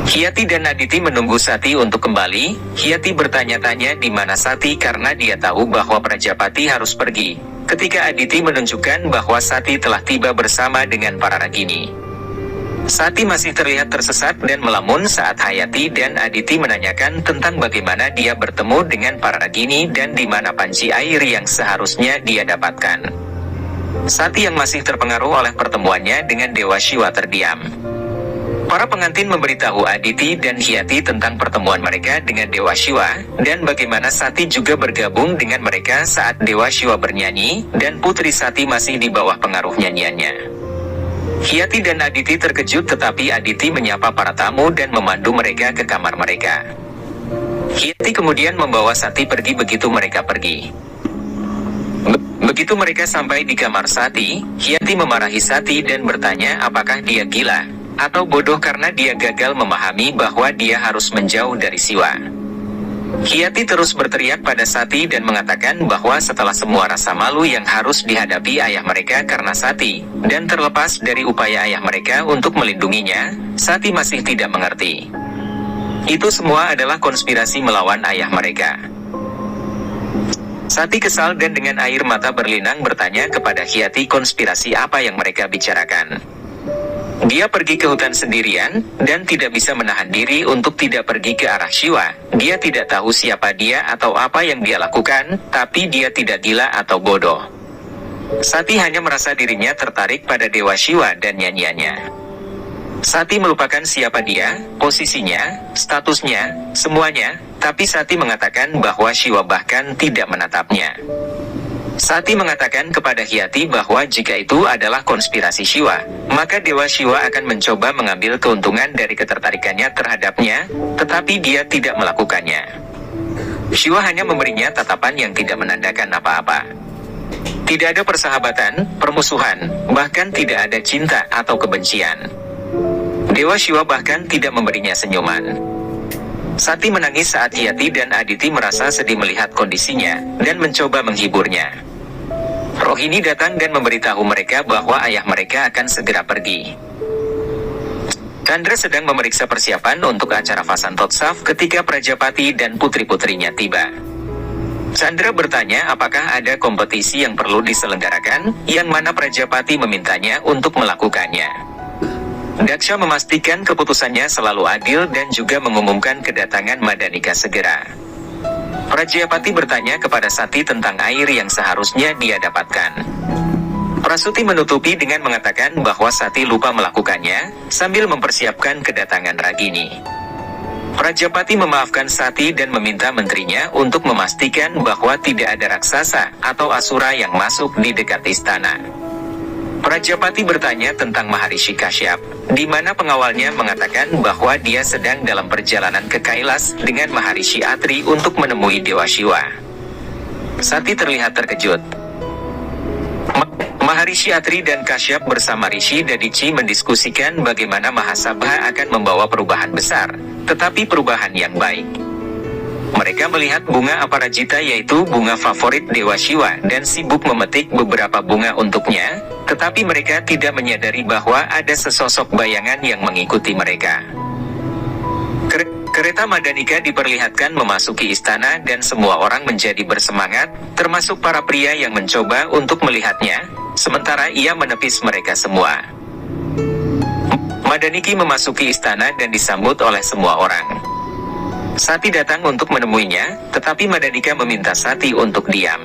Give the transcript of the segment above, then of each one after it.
Hyati dan Aditi menunggu Sati untuk kembali. Hyati bertanya-tanya di mana Sati karena dia tahu bahwa Prajapati harus pergi. Ketika Aditi menunjukkan bahwa Sati telah tiba bersama dengan para ragini. Sati masih terlihat tersesat dan melamun saat Hayati dan Aditi menanyakan tentang bagaimana dia bertemu dengan para ragini dan di mana panci air yang seharusnya dia dapatkan. Sati yang masih terpengaruh oleh pertemuannya dengan Dewa Shiva terdiam. Para pengantin memberitahu Aditi dan Hyati tentang pertemuan mereka dengan Dewa Shiva, dan bagaimana Sati juga bergabung dengan mereka saat Dewa Shiva bernyanyi, dan Putri Sati masih di bawah pengaruh nyanyiannya. Hyati dan Aditi terkejut tetapi Aditi menyapa para tamu dan memandu mereka ke kamar mereka. Hyati kemudian membawa Sati pergi begitu mereka pergi. Begitu mereka sampai di kamar Sati, Hyati memarahi Sati dan bertanya apakah dia gila atau bodoh karena dia gagal memahami bahwa dia harus menjauh dari Siwa. Hyati terus berteriak pada Sati dan mengatakan bahwa setelah semua rasa malu yang harus dihadapi ayah mereka karena Sati, dan terlepas dari upaya ayah mereka untuk melindunginya, Sati masih tidak mengerti. Itu semua adalah konspirasi melawan ayah mereka. Sati kesal dan dengan air mata berlinang bertanya kepada Hyati konspirasi apa yang mereka bicarakan. Dia pergi ke hutan sendirian, dan tidak bisa menahan diri untuk tidak pergi ke arah Shiva. Dia tidak tahu siapa dia atau apa yang dia lakukan, tapi dia tidak gila atau bodoh. Sati hanya merasa dirinya tertarik pada Dewa Shiva dan nyanyiannya. Sati melupakan siapa dia, posisinya, statusnya, semuanya, tapi Sati mengatakan bahwa Shiva bahkan tidak menatapnya. Sati mengatakan kepada Hyati bahwa jika itu adalah konspirasi Shiva, maka Dewa Shiva akan mencoba mengambil keuntungan dari ketertarikannya terhadapnya, tetapi dia tidak melakukannya. Shiva hanya memberinya tatapan yang tidak menandakan apa-apa. Tidak ada persahabatan, permusuhan, bahkan tidak ada cinta atau kebencian. Dewa Shiva bahkan tidak memberinya senyuman. Sati menangis saat Hyati dan Aditi merasa sedih melihat kondisinya, dan mencoba menghiburnya. Rohini datang dan memberitahu mereka bahwa ayah mereka akan segera pergi. Chandra sedang memeriksa persiapan untuk acara Vasantotsav ketika Prajapati dan putri-putrinya tiba. Chandra bertanya apakah ada kompetisi yang perlu diselenggarakan, yang mana Prajapati memintanya untuk melakukannya. Daksha memastikan keputusannya selalu adil dan juga mengumumkan kedatangan Madanika segera. Prajapati bertanya kepada Sati tentang air yang seharusnya dia dapatkan. Prasuti menutupi dengan mengatakan bahwa Sati lupa melakukannya, sambil mempersiapkan kedatangan Ragini. Prajapati memaafkan Sati dan meminta menterinya untuk memastikan bahwa tidak ada raksasa atau asura yang masuk di dekat istana. Prajapati bertanya tentang Maharishi Kashyap, di mana pengawalnya mengatakan bahwa dia sedang dalam perjalanan ke Kailas dengan Maharishi Atri untuk menemui Dewa Shiva. Sati terlihat terkejut. Maharishi Atri dan Kashyap bersama Rishi Dadici mendiskusikan bagaimana Mahasabha akan membawa perubahan besar, tetapi perubahan yang baik. Mereka melihat bunga Aparajita yaitu bunga favorit Dewa Shiva dan sibuk memetik beberapa bunga untuknya, tetapi mereka tidak menyadari bahwa ada sesosok bayangan yang mengikuti mereka. Kereta Madanika diperlihatkan memasuki istana dan semua orang menjadi bersemangat, termasuk para pria yang mencoba untuk melihatnya, sementara ia menepis mereka semua. Madaniki memasuki istana dan disambut oleh semua orang. Sati datang untuk menemuinya, tetapi Madanika meminta Sati untuk diam.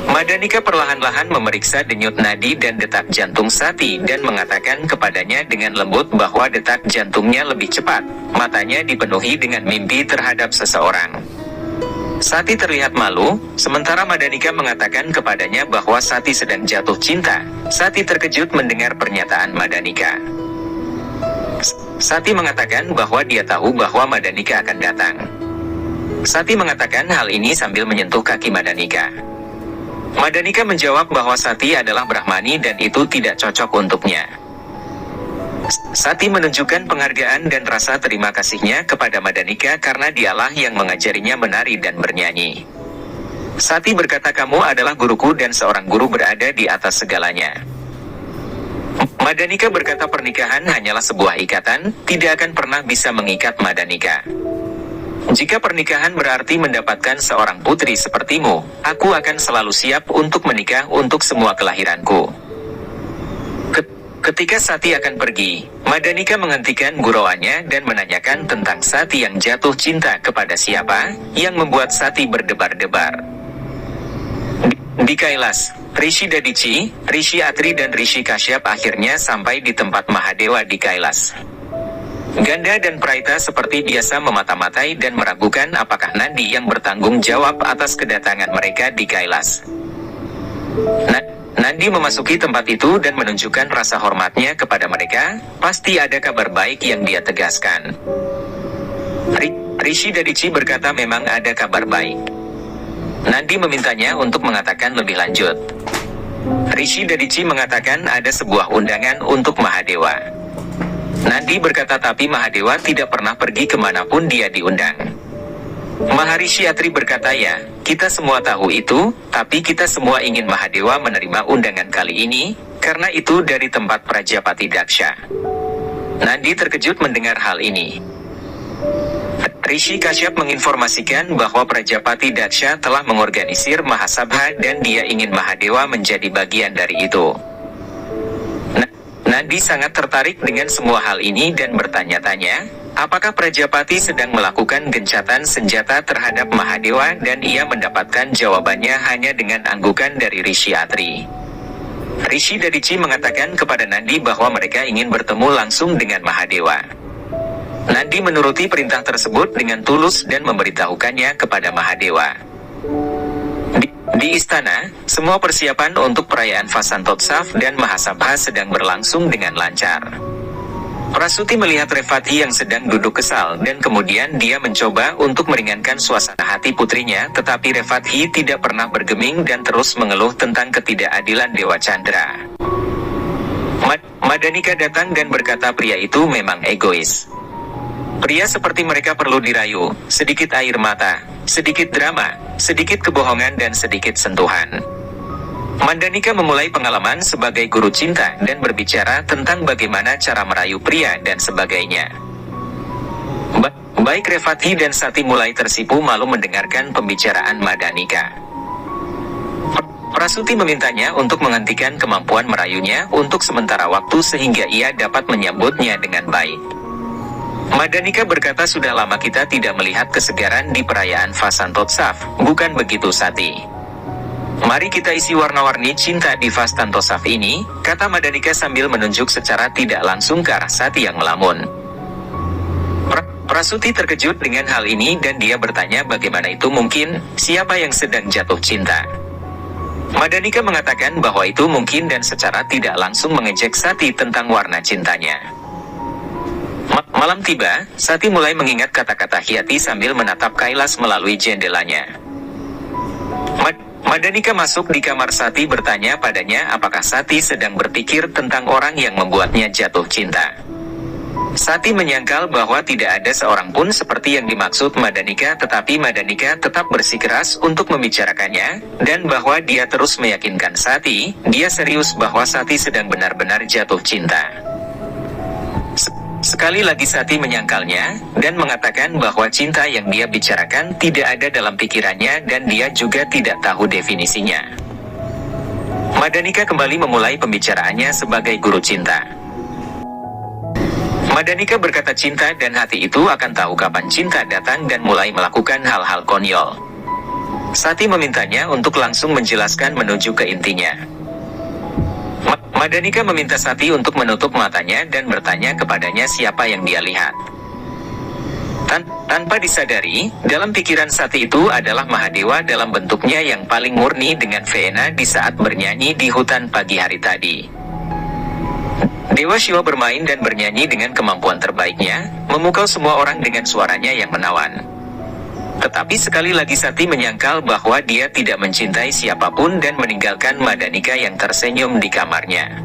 Madanika perlahan-lahan memeriksa denyut nadi dan detak jantung Sati dan mengatakan kepadanya dengan lembut bahwa detak jantungnya lebih cepat, matanya dipenuhi dengan mimpi terhadap seseorang. Sati terlihat malu, sementara Madanika mengatakan kepadanya bahwa Sati sedang jatuh cinta. Sati terkejut mendengar pernyataan Madanika. Sati mengatakan bahwa dia tahu bahwa Madanika akan datang. Sati mengatakan hal ini sambil menyentuh kaki Madanika. Madanika menjawab bahwa Sati adalah Brahmani dan itu tidak cocok untuknya. Sati menunjukkan penghargaan dan rasa terima kasihnya kepada Madanika karena dialah yang mengajarinya menari dan bernyanyi. Sati berkata, kamu adalah guruku dan seorang guru berada di atas segalanya. Madanika berkata pernikahan hanyalah sebuah ikatan, tidak akan pernah bisa mengikat Madanika. Jika pernikahan berarti mendapatkan seorang putri sepertimu, aku akan selalu siap untuk menikah untuk semua kelahiranku. Ketika Sati akan pergi, Madanika menghentikan gurauannya dan menanyakan tentang Sati yang jatuh cinta kepada siapa, yang membuat Sati berdebar-debar. Di Kailas, Rishi Dadici, Rishi Atri dan Rishi Kashyap akhirnya sampai di tempat Mahadewa di Kailas. Ganda dan Praita seperti biasa memata-matai dan meragukan apakah Nandi yang bertanggung jawab atas kedatangan mereka di Kailas. Nandi memasuki tempat itu dan menunjukkan rasa hormatnya kepada mereka, pasti ada kabar baik yang dia tegaskan. Rishi Dadici berkata memang ada kabar baik. Nandi memintanya untuk mengatakan lebih lanjut. Rishi Dadici mengatakan ada sebuah undangan untuk Mahadewa. Nandi berkata tapi Mahadewa tidak pernah pergi kemanapun dia diundang. Maharishi Atri berkata ya, kita semua tahu itu, tapi kita semua ingin Mahadewa menerima undangan kali ini, karena itu dari tempat Prajapati Daksha. Nandi terkejut mendengar hal ini. Rishi Kashyap menginformasikan bahwa Prajapati Daksha telah mengorganisir Mahasabha dan dia ingin Mahadewa menjadi bagian dari itu. Nandi sangat tertarik dengan semua hal ini dan bertanya-tanya, apakah Prajapati sedang melakukan gencatan senjata terhadap Mahadewa, dan ia mendapatkan jawabannya hanya dengan anggukan dari Rishi Atri. Rishi Dadici mengatakan kepada Nandi bahwa mereka ingin bertemu langsung dengan Mahadewa. Nandi menuruti perintah tersebut dengan tulus dan memberitahukannya kepada Mahadewa. Di istana, semua persiapan untuk perayaan Vasantotsav dan Mahasabha sedang berlangsung dengan lancar. Prasuti melihat Revati yang sedang duduk kesal dan kemudian dia mencoba untuk meringankan suasana hati putrinya, tetapi Revati tidak pernah bergeming dan terus mengeluh tentang ketidakadilan Dewa Chandra. Madanika datang dan berkata pria itu memang egois. Pria seperti mereka perlu dirayu, sedikit air mata, sedikit drama, sedikit kebohongan dan sedikit sentuhan. Mandanika memulai pengalaman sebagai guru cinta dan berbicara tentang bagaimana cara merayu pria dan sebagainya. Baik Revati dan Sati mulai tersipu malu mendengarkan pembicaraan Mandanika. Prasuti memintanya untuk menghentikan kemampuan merayunya untuk sementara waktu sehingga ia dapat menyambutnya dengan baik. Mandanika berkata sudah lama kita tidak melihat kesegaran di perayaan Vasantotsav, bukan begitu Sati? Mari kita isi warna-warni cinta di Vasantotsav ini, kata Mandanika sambil menunjuk secara tidak langsung ke arah Sati yang melamun. Prasuti terkejut dengan hal ini dan dia bertanya bagaimana itu mungkin, siapa yang sedang jatuh cinta? Mandanika mengatakan bahwa itu mungkin dan secara tidak langsung mengejek Sati tentang warna cintanya. Malam tiba, Sati mulai mengingat kata-kata Hyati sambil menatap Kailas melalui jendelanya. Mandanika masuk di kamar Sati bertanya padanya apakah Sati sedang berpikir tentang orang yang membuatnya jatuh cinta. Sati menyangkal bahwa tidak ada seorang pun seperti yang dimaksud Mandanika, tetapi Mandanika tetap bersikeras untuk membicarakannya, dan bahwa dia terus meyakinkan Sati, dia serius bahwa Sati sedang benar-benar jatuh cinta. Sekali lagi Sati menyangkalnya, dan mengatakan bahwa cinta yang dia bicarakan tidak ada dalam pikirannya dan dia juga tidak tahu definisinya. Mandanika kembali memulai pembicaraannya sebagai guru cinta. Mandanika berkata cinta dan hati itu akan tahu kapan cinta datang dan mulai melakukan hal-hal konyol. Sati memintanya untuk langsung menjelaskan menuju ke intinya. Mandanika meminta Sati untuk menutup matanya dan bertanya kepadanya siapa yang dia lihat. Tanpa disadari, dalam pikiran Sati itu adalah Mahadewa dalam bentuknya yang paling murni dengan Veena di saat bernyanyi di hutan pagi hari tadi. Dewa Shiva bermain dan bernyanyi dengan kemampuan terbaiknya, memukau semua orang dengan suaranya yang menawan. Tetapi sekali lagi Sati menyangkal bahwa dia tidak mencintai siapapun dan meninggalkan Mandanika yang tersenyum di kamarnya.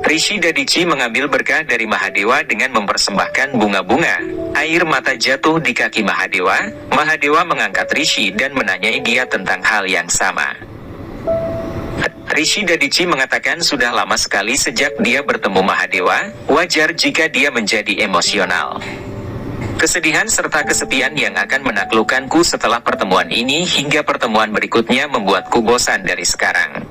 Rishi Dadici mengambil berkah dari Mahadewa dengan mempersembahkan bunga-bunga. Air mata jatuh di kaki Mahadewa. Mahadewa mengangkat Rishi dan menanyai dia tentang hal yang sama. Rishi Dadici mengatakan sudah lama sekali sejak dia bertemu Mahadewa, wajar jika dia menjadi emosional. Kesedihan serta kesepian yang akan menaklukkanku setelah pertemuan ini hingga pertemuan berikutnya membuatku bosan dari sekarang.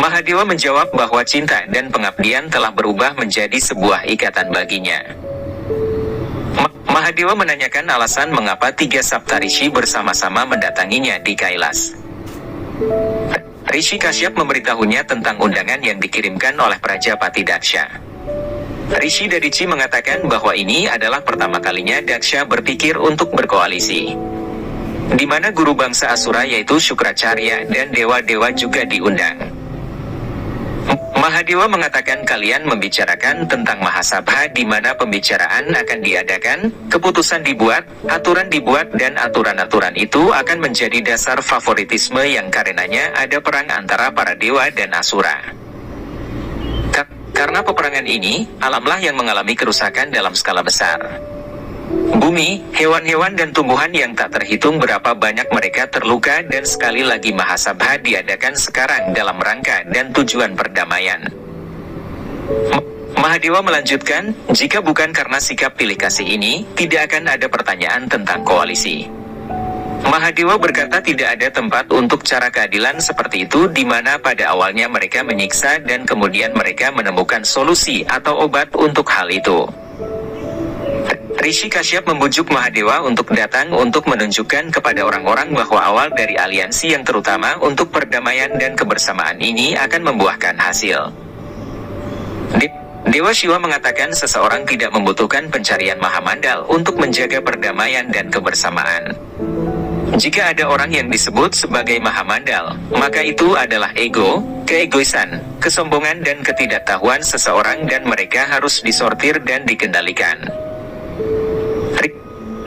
Mahadewa menjawab bahwa cinta dan pengabdian telah berubah menjadi sebuah ikatan baginya. Mahadewa menanyakan alasan mengapa 3 Saptarishi bersama-sama mendatanginya di Kailas. Rishi Kashyap memberitahunya tentang undangan yang dikirimkan oleh Prajapati Daksha. Rishi Dadici mengatakan bahwa ini adalah pertama kalinya Daksha berpikir untuk berkoalisi, di mana guru bangsa Asura yaitu Syukracarya dan dewa-dewa juga diundang. Mahadewa mengatakan kalian membicarakan tentang Mahasabha di mana pembicaraan akan diadakan, keputusan dibuat, aturan dibuat dan aturan-aturan itu akan menjadi dasar favoritisme yang karenanya ada perang antara para dewa dan Asura. Karena peperangan ini, alamlah yang mengalami kerusakan dalam skala besar. Bumi, hewan-hewan dan tumbuhan yang tak terhitung berapa banyak mereka terluka dan sekali lagi Mahasabha diadakan sekarang dalam rangka dan tujuan perdamaian. Mahadewa melanjutkan, jika bukan karena sikap pilih kasih ini, tidak akan ada pertanyaan tentang koalisi. Mahadewa berkata tidak ada tempat untuk cara keadilan seperti itu di mana pada awalnya mereka menyiksa dan kemudian mereka menemukan solusi atau obat untuk hal itu. Rishi Kashyap membujuk Mahadewa untuk datang untuk menunjukkan kepada orang-orang bahwa awal dari aliansi yang terutama untuk perdamaian dan kebersamaan ini akan membuahkan hasil. Dewa Shiva mengatakan seseorang tidak membutuhkan pencarian Mahamandal untuk menjaga perdamaian dan kebersamaan. Jika ada orang yang disebut sebagai Mahamandal, maka itu adalah ego, keegoisan, kesombongan dan ketidaktahuan seseorang dan mereka harus disortir dan dikendalikan.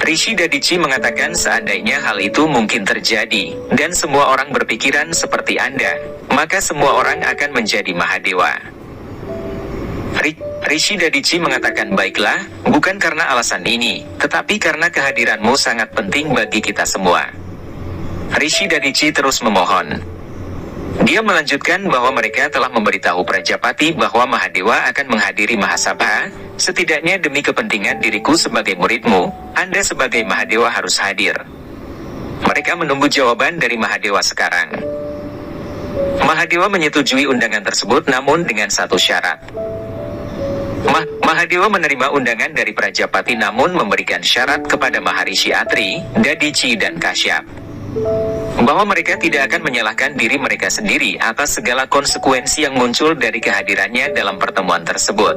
Rishi Dadici mengatakan seandainya hal itu mungkin terjadi, dan semua orang berpikiran seperti Anda, maka semua orang akan menjadi Mahadewa. Rishi Dadici mengatakan baiklah, bukan karena alasan ini, tetapi karena kehadiranmu sangat penting bagi kita semua. Rishi Dadici terus memohon. Dia melanjutkan bahwa mereka telah memberitahu Prajapati bahwa Mahadewa akan menghadiri Mahasabha, setidaknya demi kepentingan diriku sebagai muridmu, Anda sebagai Mahadewa harus hadir. Mereka menunggu jawaban dari Mahadewa sekarang. Mahadewa menyetujui undangan tersebut namun dengan satu syarat. Mahadewa menerima undangan dari Prajapati namun memberikan syarat kepada Maharishi Atri, Dadici dan Kashyap, bahwa mereka tidak akan menyalahkan diri mereka sendiri atas segala konsekuensi yang muncul dari kehadirannya dalam pertemuan tersebut.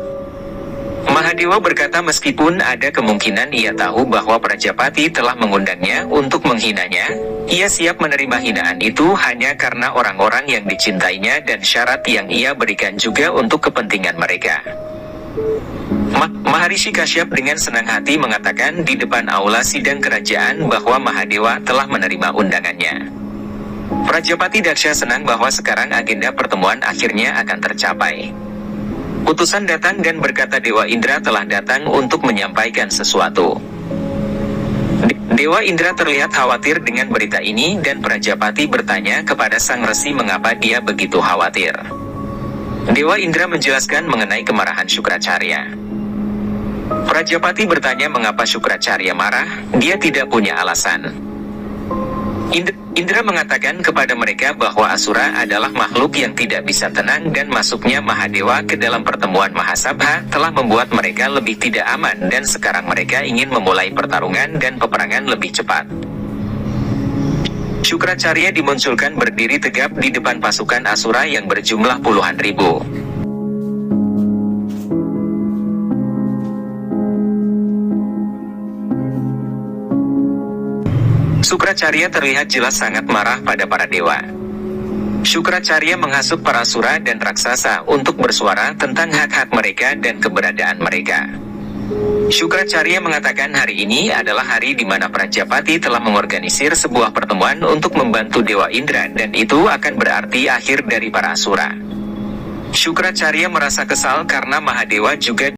Mahadewa berkata meskipun ada kemungkinan ia tahu bahwa Prajapati telah mengundangnya untuk menghinanya, ia siap menerima hinaan itu hanya karena orang-orang yang dicintainya dan syarat yang ia berikan juga untuk kepentingan mereka. Maharishi Kashyap dengan senang hati mengatakan di depan aula sidang kerajaan bahwa Mahadewa telah menerima undangannya. Prajapati Daksha senang bahwa sekarang agenda pertemuan akhirnya akan tercapai. Utusan datang dan berkata Dewa Indra telah datang untuk menyampaikan sesuatu. Dewa Indra terlihat khawatir dengan berita ini dan Prajapati bertanya kepada sang resi mengapa dia begitu khawatir. Dewa Indra menjelaskan mengenai kemarahan Syukracarya. Prajapati bertanya mengapa Syukracarya marah, dia tidak punya alasan. Indra mengatakan kepada mereka bahwa Asura adalah makhluk yang tidak bisa tenang dan masuknya Mahadewa ke dalam pertemuan Mahasabha telah membuat mereka lebih tidak aman dan sekarang mereka ingin memulai pertarungan dan peperangan lebih cepat. Syukracarya dimunculkan berdiri tegap di depan pasukan Asura yang berjumlah puluhan ribu. Syukracarya terlihat jelas sangat marah pada para dewa. Syukracarya menghasut para asura dan raksasa untuk bersuara tentang hak-hak mereka dan keberadaan mereka. Syukracarya mengatakan hari ini adalah hari di mana Prajapati telah mengorganisir sebuah pertemuan untuk membantu Dewa Indra dan itu akan berarti akhir dari para asura. Syukracarya merasa kesal karena Mahadewa juga